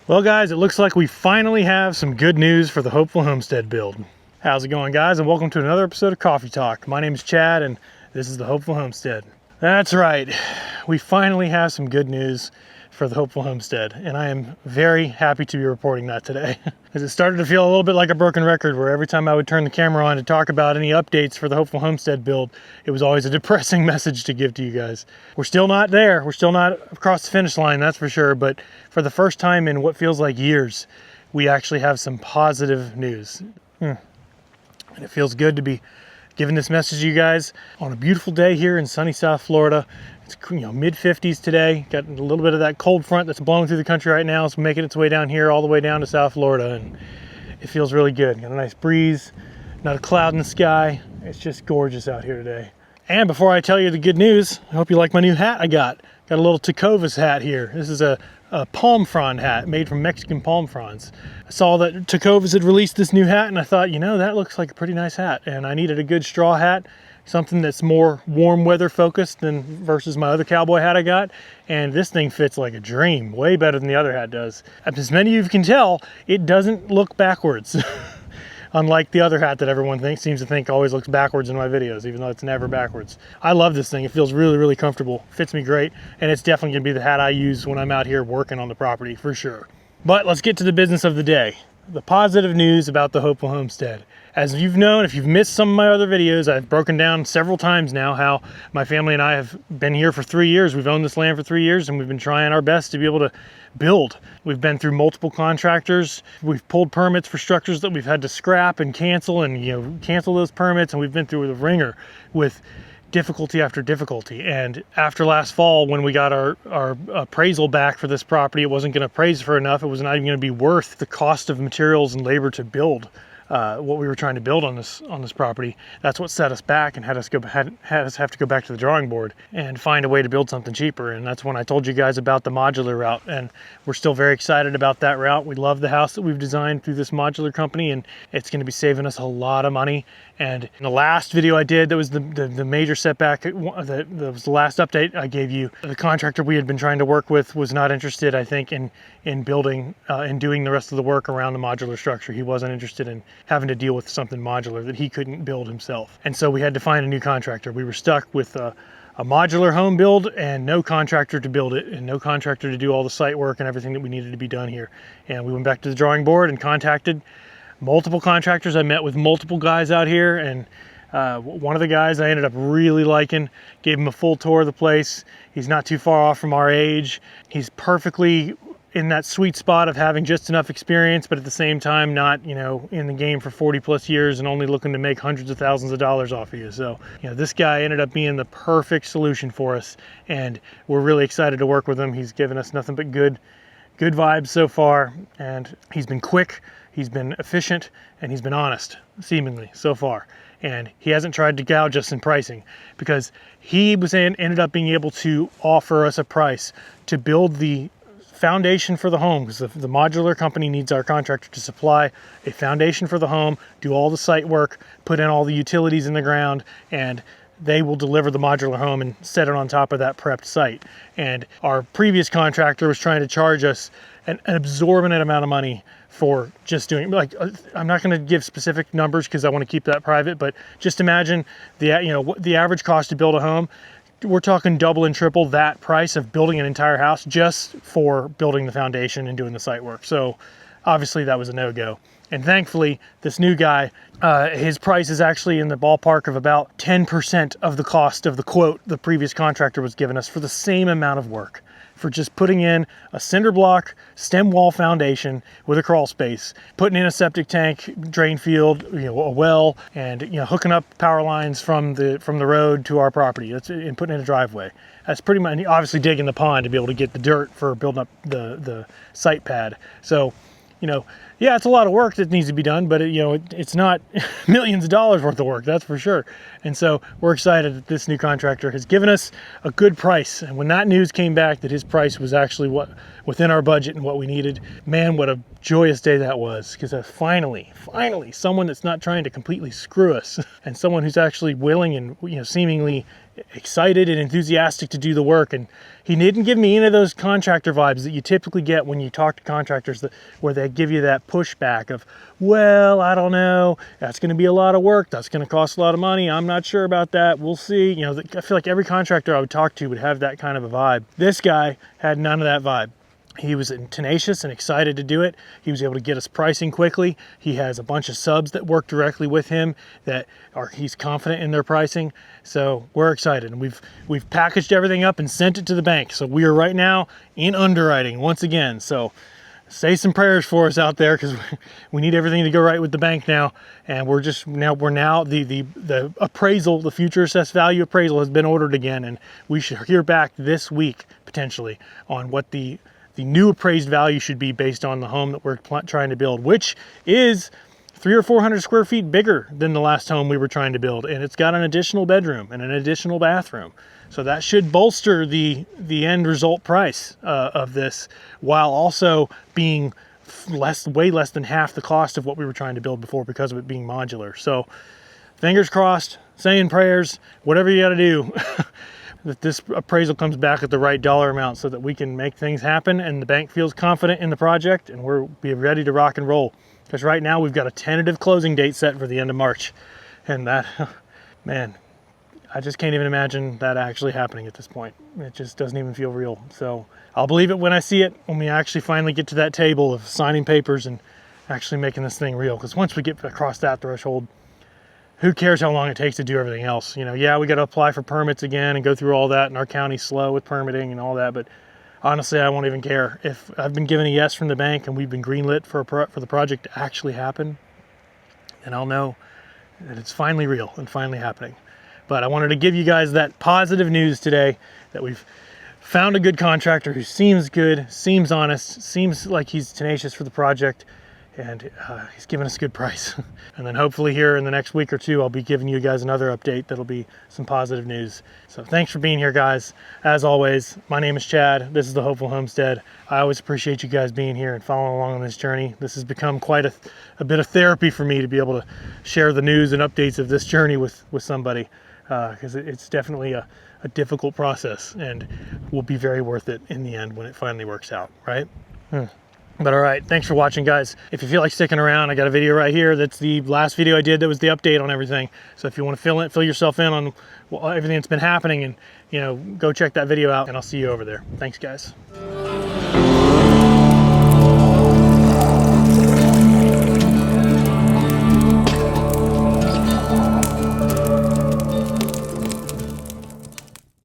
Well guys, it looks like we finally have some good news for the Hopeful Homestead build. How's it going guys, and welcome to another episode of Coffee Talk. My name is Chad and this is the Hopeful Homestead. That's right, we finally have some good news for the Hopeful Homestead, and I am very happy to be reporting that today. As it started to feel a little bit like a broken record, where every time I would turn the camera on to talk about any updates for the Hopeful Homestead build, it was always a depressing message to give to you guys. We're still not there, we're still not across the finish line, that's for sure, but for the first time in what feels like years, we actually have some positive news. And it feels good to be giving this message to you guys on a beautiful day here in sunny South Florida. It's mid 50s today. Got a little bit of that cold front that's blowing through the country right now. It's making its way down here all the way down to South Florida, and it feels really good. Got a nice breeze, not a cloud in the sky. It's just gorgeous out here today. And before I tell you the good news, I hope you like my new hat I got. Got a little Tecovas hat here. This is a palm frond hat made from Mexican palm fronds. I saw that Tecovas had released this new hat and I thought, that looks like a pretty nice hat, and I needed a good straw hat, something that's more warm weather focused than versus my other cowboy hat I got, and this thing fits like a dream, way better than the other hat does. As many of you can tell, it doesn't look backwards. Unlike the other hat that everyone seems to think always looks backwards in my videos, even though it's never backwards. I love this thing. It feels really, really comfortable. Fits me great, and it's definitely gonna be the hat I use when I'm out here working on the property, for sure. But let's get to the business of the day. The positive news about the Hopeful Homestead. As you've known, if you've missed some of my other videos, I've broken down several times now how my family and I have been here for 3 years. We've owned this land for 3 years, and we've been trying our best to be able to build. We've been through multiple contractors. We've pulled permits for structures that we've had to scrap and cancel, and cancel those permits, and we've been through the ringer with difficulty after difficulty. And after last fall, when we got our appraisal back for this property, it wasn't going to appraise for enough. It was not even going to be worth the cost of materials and labor to build what we were trying to build on this property. That's what set us back and had us have to go back to the drawing board and find a way to build something cheaper. And that's when I told you guys about the modular route, and we're still very excited about that route. We love the house that we've designed through this modular company, and it's going to be saving us a lot of money. And in the last video I did, that was the major setback, that was the last update I gave you. The contractor we had been trying to work with was not interested, I think, in building and doing the rest of the work around the modular structure. He wasn't interested in having to deal with something modular that he couldn't build himself. And so we had to find a new contractor. We were stuck with a modular home build and no contractor to build it, and no contractor to do all the site work and everything that we needed to be done here. And we went back to the drawing board and contacted multiple contractors. I met with multiple guys out here, and one of the guys I ended up really liking, gave him a full tour of the place. He's not too far off from our age. He's perfectly in that sweet spot of having just enough experience, but at the same time not, in the game for 40 plus years and only looking to make hundreds of thousands of dollars off of you. So, this guy ended up being the perfect solution for us, and we're really excited to work with him. He's given us nothing but good vibes so far, and he's been quick, he's been efficient, and he's been honest, seemingly, so far. And he hasn't tried to gouge us in pricing, because he ended up being able to offer us a price to build the foundation for the home, because the modular company needs our contractor to supply a foundation for the home, do all the site work, put in all the utilities in the ground, and they will deliver the modular home and set it on top of that prepped site. And our previous contractor was trying to charge us an exorbitant amount of money for just doing, I'm not going to give specific numbers because I want to keep that private, but just imagine the average cost to build a home. We're talking double and triple that price of building an entire house just for building the foundation and doing the site work. So obviously that was a no-go. And thankfully, this new guy, his price is actually in the ballpark of about 10% of the cost of the quote the previous contractor was giving us for the same amount of work, for just putting in a cinder block stem wall foundation with a crawl space, putting in a septic tank, drain field, a well, and hooking up power lines from the road to our property. And putting in a driveway. That's pretty much, obviously digging the pond to be able to get the dirt for building up the site pad. So, yeah, it's a lot of work that needs to be done, but it's not millions of dollars worth of work, that's for sure. And so we're excited that this new contractor has given us a good price. And when that news came back that his price was actually within our budget and what we needed, man, what a joyous day that was, because finally someone that's not trying to completely screw us and someone who's actually willing and seemingly excited and enthusiastic to do the work. And he didn't give me any of those contractor vibes that you typically get when you talk to contractors, where they give you that pushback of, well, I don't know, that's going to be a lot of work, that's going to cost a lot of money, I'm not sure about that, we'll see. I feel like every contractor I would talk to would have that kind of a vibe. This guy had none of that vibe. He was tenacious and excited to do it. He was able to get us pricing quickly. He has a bunch of subs that work directly with him he's confident in their pricing. So we're excited, and we've packaged everything up and sent it to the bank. So we are right now in underwriting once again. So say some prayers for us out there, because we need everything to go right with the bank now. And we're now the appraisal, the future assessed value appraisal has been ordered again, and we should hear back this week potentially on what the new appraised value should be based on the home that we're trying to build, which is 300 or 400 square feet bigger than the last home we were trying to build. And it's got an additional bedroom and an additional bathroom. So that should bolster the end result price of this, while also being way less than half the cost of what we were trying to build before, because of it being modular. So fingers crossed, saying prayers, whatever you got to do. That this appraisal comes back at the right dollar amount, so that we can make things happen and the bank feels confident in the project and we'll be ready to rock and roll. Because right now we've got a tentative closing date set for the end of March. And that, man, I just can't even imagine that actually happening at this point. It just doesn't even feel real. So I'll believe it when I see it, when we actually finally get to that table of signing papers and actually making this thing real. Because once we get across that threshold, who cares how long it takes to do everything else? Yeah, we got to apply for permits again and go through all that, and our county's slow with permitting and all that, but honestly, I won't even care. If I've been given a yes from the bank and we've been greenlit for the project to actually happen, then I'll know that it's finally real and finally happening. But I wanted to give you guys that positive news today, that we've found a good contractor who seems good, seems honest, seems like he's tenacious for the project, and he's given us a good price. And then hopefully here in the next week or two, I'll be giving you guys another update that'll be some positive news. So thanks for being here, guys. As always, my name is Chad. This is the Hopeful Homestead. I always appreciate you guys being here and following along on this journey. This has become quite a bit of therapy for me to be able to share the news and updates of this journey with somebody, because it's definitely a difficult process, and will be very worth it in the end when it finally works out, right? But all right, thanks for watching, guys. If you feel like sticking around, I got a video right here. That's the last video I did. That was the update on everything. So if you want to fill yourself in on everything that's been happening, and go check that video out, and I'll see you over there. Thanks, guys.